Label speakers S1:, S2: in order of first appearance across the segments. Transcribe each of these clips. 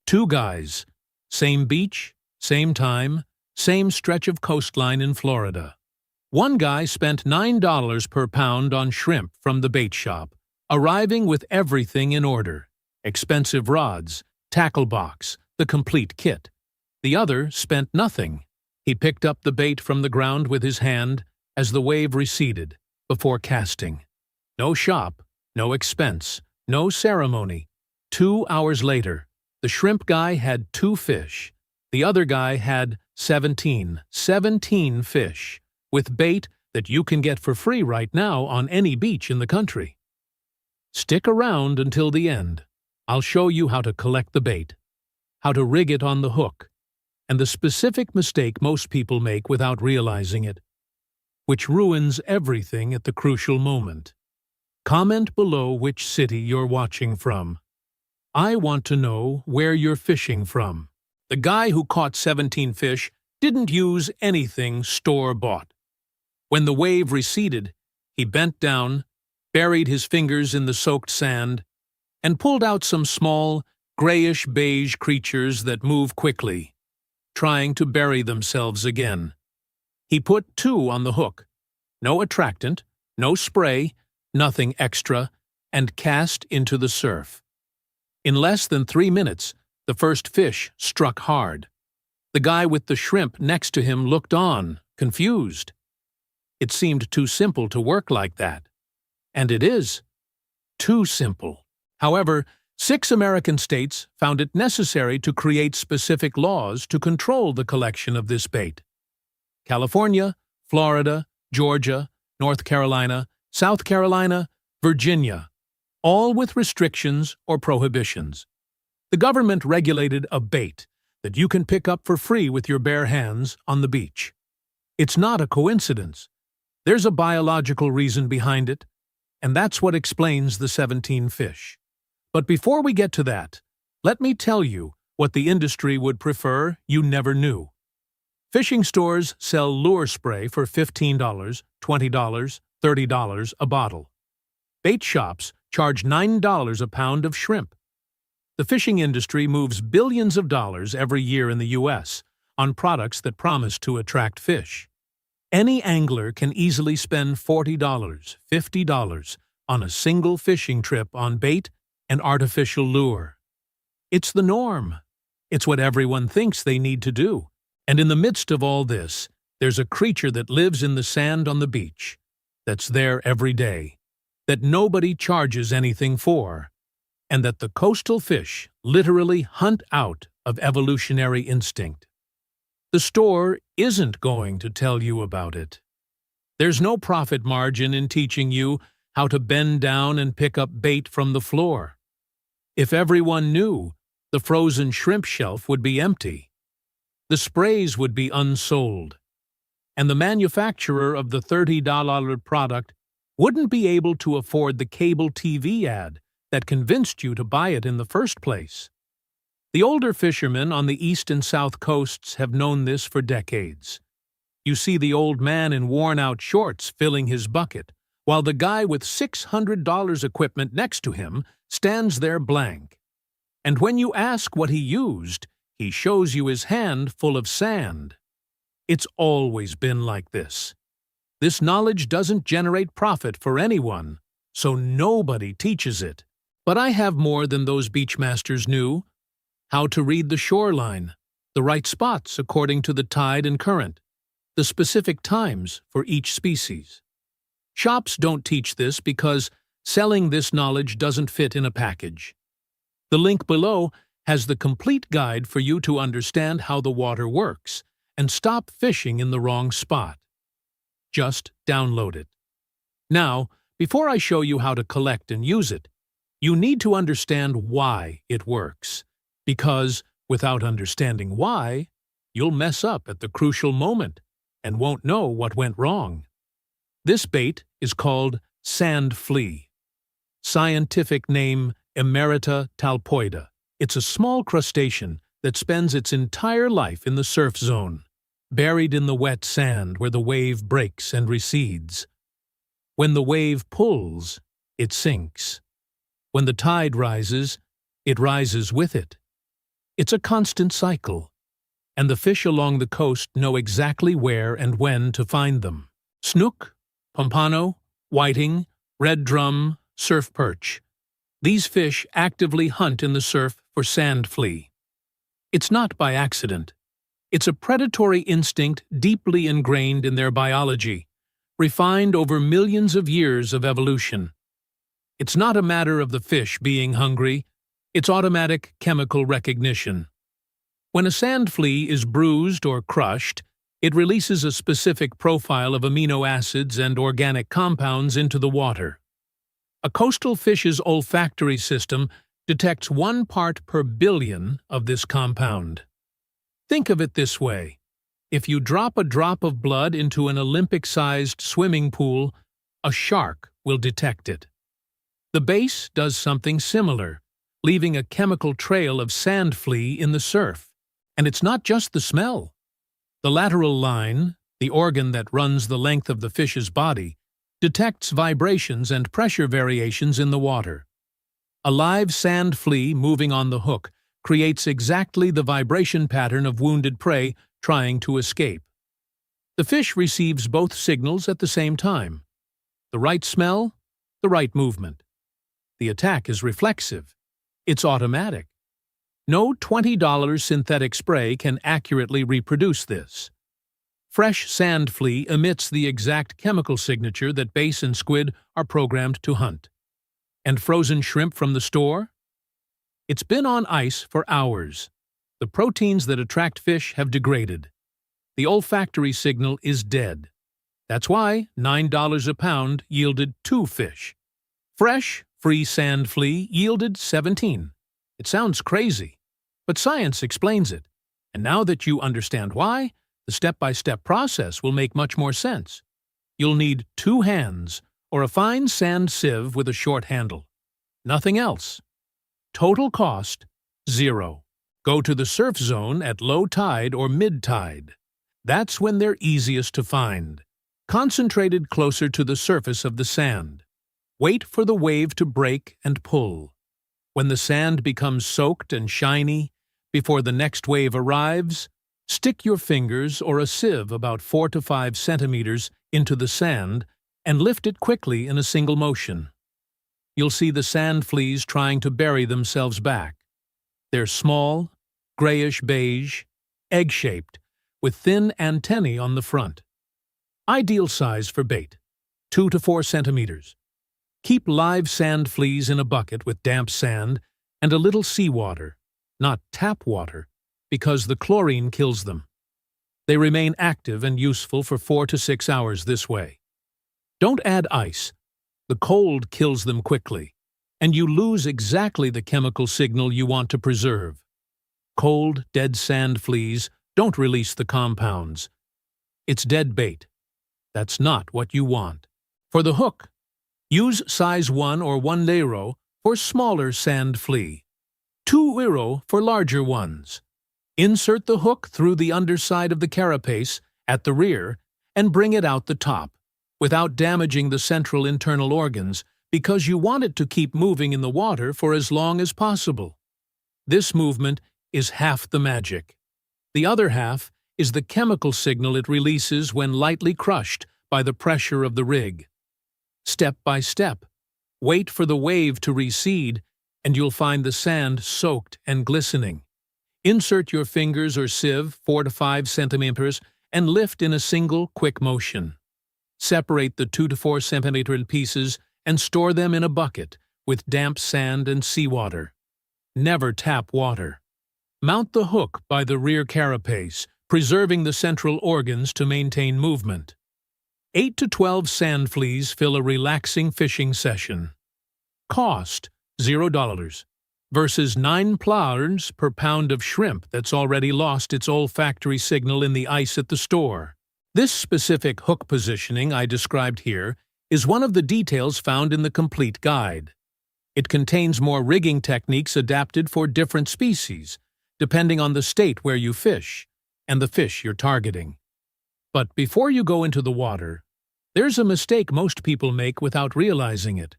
S1: Two guys, same beach, same time, same stretch of coastline in Florida. One guy spent $9 per pound on shrimp from the bait shop, arriving with everything in order: expensive rods, tackle box, the complete kit. The other spent nothing. He picked up the bait from the ground with his hand as the wave receded, before casting. No shop, no expense, no ceremony. 2 hours later, the shrimp guy had 2 fish. The other guy had 17 fish, with bait that you can get for free right now on any beach in the country. Stick around until the end. I'll show you how to collect the bait, how to rig it on the hook, and the specific mistake most people make without realizing it, which ruins everything at the crucial moment. Comment below which city you're watching from. I want to know where you're fishing from. The guy who caught 17 fish didn't use anything store-bought. When the wave receded, he bent down, buried his fingers in the soaked sand, and pulled out some small, grayish-beige creatures that move quickly, trying to bury themselves again. He put 2 on the hook, no attractant, no spray, nothing extra, and cast into the surf. In less than 3 minutes, the first fish struck hard. The guy with the shrimp next to him looked on, confused. It seemed too simple to work like that. And it is. Too simple. However, 6 American states found it necessary to create specific laws to control the collection of this bait. California, Florida, Georgia, North Carolina, South Carolina, Virginia, all with restrictions or prohibitions. The government regulated a bait that you can pick up for free with your bare hands on the beach. It's not a coincidence. There's a biological reason behind it, and that's what explains the 17 fish. But before we get to that, let me tell you what the industry would prefer you never knew. Fishing stores sell lure spray for $15, $20, $30 a bottle. Bait shops charge $9 a pound of shrimp. The fishing industry moves billions of dollars every year in the U.S. on products that promise to attract fish. Any angler can easily spend $40, $50 on a single fishing trip on bait and artificial lure. It's the norm. It's what everyone thinks they need to do. And in the midst of all this, there's a creature that lives in the sand on the beach, that's there every day, that nobody charges anything for, and that the coastal fish literally hunt out of evolutionary instinct. The store isn't going to tell you about it. There's no profit margin in teaching you how to bend down and pick up bait from the floor. If everyone knew, the frozen shrimp shelf would be empty. The sprays would be unsold. And the manufacturer of the $30 product wouldn't be able to afford the cable TV ad that convinced you to buy it in the first place. The older fishermen on the east and south coasts have known this for decades. You see the old man in worn-out shorts filling his bucket, while the guy with $600 equipment next to him stands there blank. And when you ask what he used, he shows you his hand full of sand. It's always been like this. This knowledge doesn't generate profit for anyone, so nobody teaches it. But I have more than those beachmasters knew. How to read the shoreline, the right spots according to the tide and current, the specific times for each species. Shops don't teach this because selling this knowledge doesn't fit in a package. The link below has the complete guide for you to understand how the water works and stop fishing in the wrong spot. Just download it. Now, before I show you how to collect and use it, you need to understand why it works. Because, without understanding why, you'll mess up at the crucial moment and won't know what went wrong. This bait is called sand flea. Scientific name Emerita talpoida. It's a small crustacean that spends its entire life in the surf zone, buried in the wet sand where the wave breaks and recedes. When the wave pulls, it sinks. When the tide rises, it rises with it. It's a constant cycle, and the fish along the coast know exactly where and when to find them. Snook, pompano, whiting, red drum, surf perch. These fish actively hunt in the surf for sand flea. It's not by accident. It's a predatory instinct deeply ingrained in their biology, refined over millions of years of evolution. It's not a matter of the fish being hungry, it's automatic chemical recognition. When a sand flea is bruised or crushed, it releases a specific profile of amino acids and organic compounds into the water. A coastal fish's olfactory system detects 1 part per billion of this compound. Think of it this way. If you drop a drop of blood into an Olympic-sized swimming pool, a shark will detect it. The base does something similar, leaving a chemical trail of sand flea in the surf. And it's not just the smell. The lateral line, the organ that runs the length of the fish's body, detects vibrations and pressure variations in the water. A live sand flea moving on the hook creates exactly the vibration pattern of wounded prey trying to escape. The fish receives both signals at the same time. The right smell, the right movement. The attack is reflexive. It's automatic. No $20 synthetic spray can accurately reproduce this. Fresh sand flea emits the exact chemical signature that bass and squid are programmed to hunt. And frozen shrimp from the store? It's been on ice for hours. The proteins that attract fish have degraded. The olfactory signal is dead. That's why $9 a pound yielded 2 fish. Fresh, free sand flea yielded 17. It sounds crazy, but science explains it. And now that you understand why, the step-by-step process will make much more sense. You'll need 2 hands or a fine sand sieve with a short handle. Nothing else. Total cost, 0. Go to the surf zone at low tide or mid-tide. That's when they're easiest to find, concentrated closer to the surface of the sand. Wait for the wave to break and pull. When the sand becomes soaked and shiny, before the next wave arrives, stick your fingers or a sieve about 4 to 5 centimeters into the sand and lift it quickly in a single motion. You'll see the sand fleas trying to bury themselves back. They're small, grayish-beige, egg-shaped, with thin antennae on the front. Ideal size for bait, 2 to 4 centimeters. Keep live sand fleas in a bucket with damp sand and a little seawater, not tap water, because the chlorine kills them. They remain active and useful for 4 to 6 hours this way. Don't add ice. The cold kills them quickly, and you lose exactly the chemical signal you want to preserve. Cold, dead sand fleas don't release the compounds. It's dead bait. That's not what you want. For the hook, use size 1 or 1 lero for smaller sand flea, 2 euro for larger ones. Insert the hook through the underside of the carapace at the rear and bring it out the top, without damaging the central internal organs, because you want it to keep moving in the water for as long as possible. This movement is half the magic. The other half is the chemical signal it releases when lightly crushed by the pressure of the rig. Step by step, wait for the wave to recede, and you'll find the sand soaked and glistening. Insert your fingers or sieve 4 to 5 centimeters and lift in a single quick motion. Separate the 2 to 4 centimeter pieces and store them in a bucket with damp sand and seawater. Never tap water. Mount the hook by the rear carapace, preserving the central organs to maintain movement. 8 to 12 sand fleas fill a relaxing fishing session. Cost, $0, versus 9 plowns per pound of shrimp that's already lost its olfactory signal in the ice at the store. This specific hook positioning I described here is one of the details found in the complete guide. It contains more rigging techniques adapted for different species, depending on the state where you fish and the fish you're targeting. But before you go into the water, there's a mistake most people make without realizing it.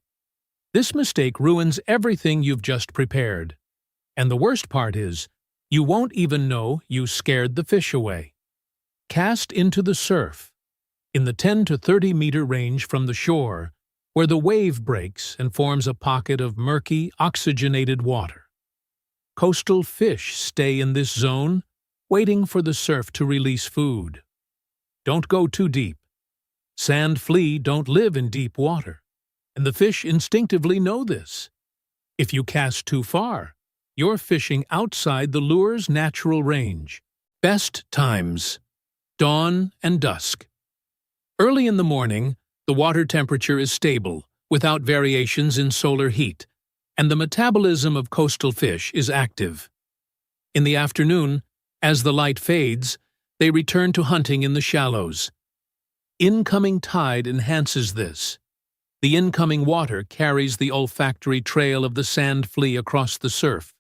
S1: This mistake ruins everything you've just prepared. And the worst part is, You won't even know you scared the fish away. Cast into the surf, in the 10 to 30 meter range from the shore, where the wave breaks and forms a pocket of murky, oxygenated water. Coastal fish stay in this zone, waiting for the surf to release food. Don't go too deep. Sand flea don't live in deep water, and the fish instinctively know this. If you cast too far, you're fishing outside the lure's natural range. Best times: dawn and dusk. Early in the morning, the water temperature is stable, without variations in solar heat, and the metabolism of coastal fish is active. In the afternoon, as the light fades, they return to hunting in the shallows. Incoming tide enhances this. The incoming water carries the olfactory trail of the sand flea across the surf,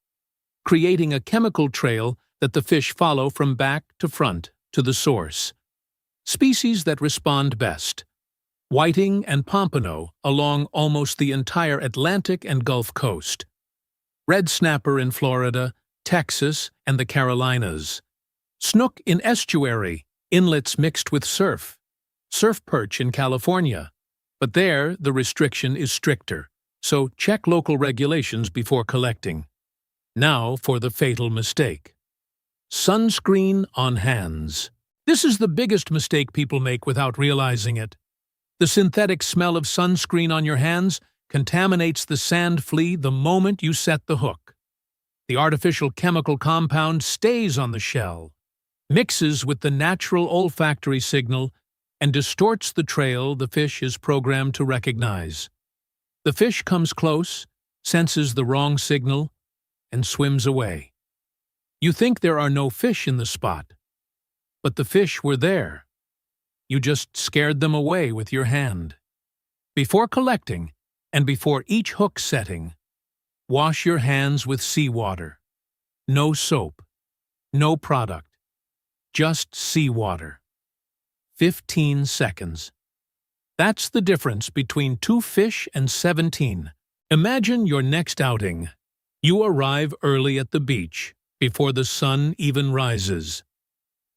S1: creating a chemical trail that the fish follow from back to front to the source. Species that respond best: whiting and pompano along almost the entire Atlantic and Gulf Coast, red snapper in Florida, Texas, and the Carolinas, snook in estuary, inlets mixed with surf, surf perch in California, but there the restriction is stricter, so check local regulations before collecting. Now for the fatal mistake. Sunscreen on hands. This is the biggest mistake people make without realizing it. The synthetic smell of sunscreen on your hands contaminates the sand flea the moment you set the hook. The artificial chemical compound stays on the shell, mixes with the natural olfactory signal, and distorts the trail the fish is programmed to recognize. The fish comes close, senses the wrong signal, and swims away. You think there are no fish in the spot, but the fish were there. You just scared them away with your hand. Before collecting, and before each hook setting, wash your hands with seawater. No soap, no product, just seawater. 15 seconds. That's the difference between 2 fish and 17. Imagine your next outing. You arrive early at the beach, before the sun even rises.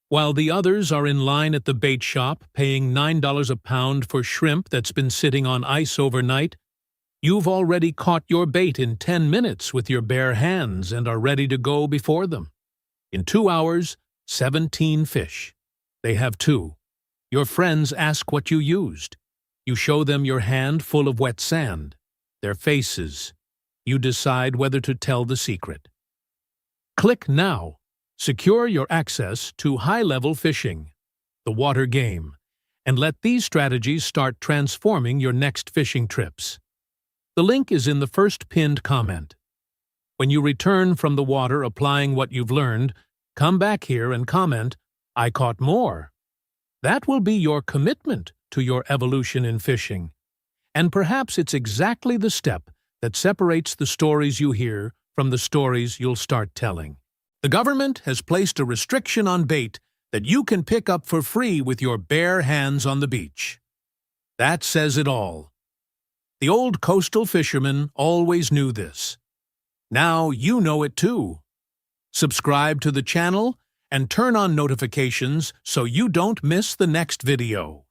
S1: While the others are in line at the bait shop paying $9 a pound for shrimp that's been sitting on ice overnight, you've already caught your bait in 10 minutes with your bare hands and are ready to go before them. In 2 hours, 17 fish. They have 2. Your friends ask what you used. You show them your hand full of wet sand, their faces. You decide whether to tell the secret. Click now. Secure your access to high-level fishing, the water game, and let these strategies start transforming your next fishing trips. The link is in the first pinned comment. When you return from the water applying what you've learned, come back here and comment, "I caught more." That will be your commitment to your evolution in fishing. And perhaps it's exactly the step that separates the stories you hear from the stories you'll start telling. The government has placed a restriction on bait that you can pick up for free with your bare hands on the beach. That says it all. The old coastal fishermen always knew this. Now you know it too. Subscribe to the channel and turn on notifications so you don't miss the next video.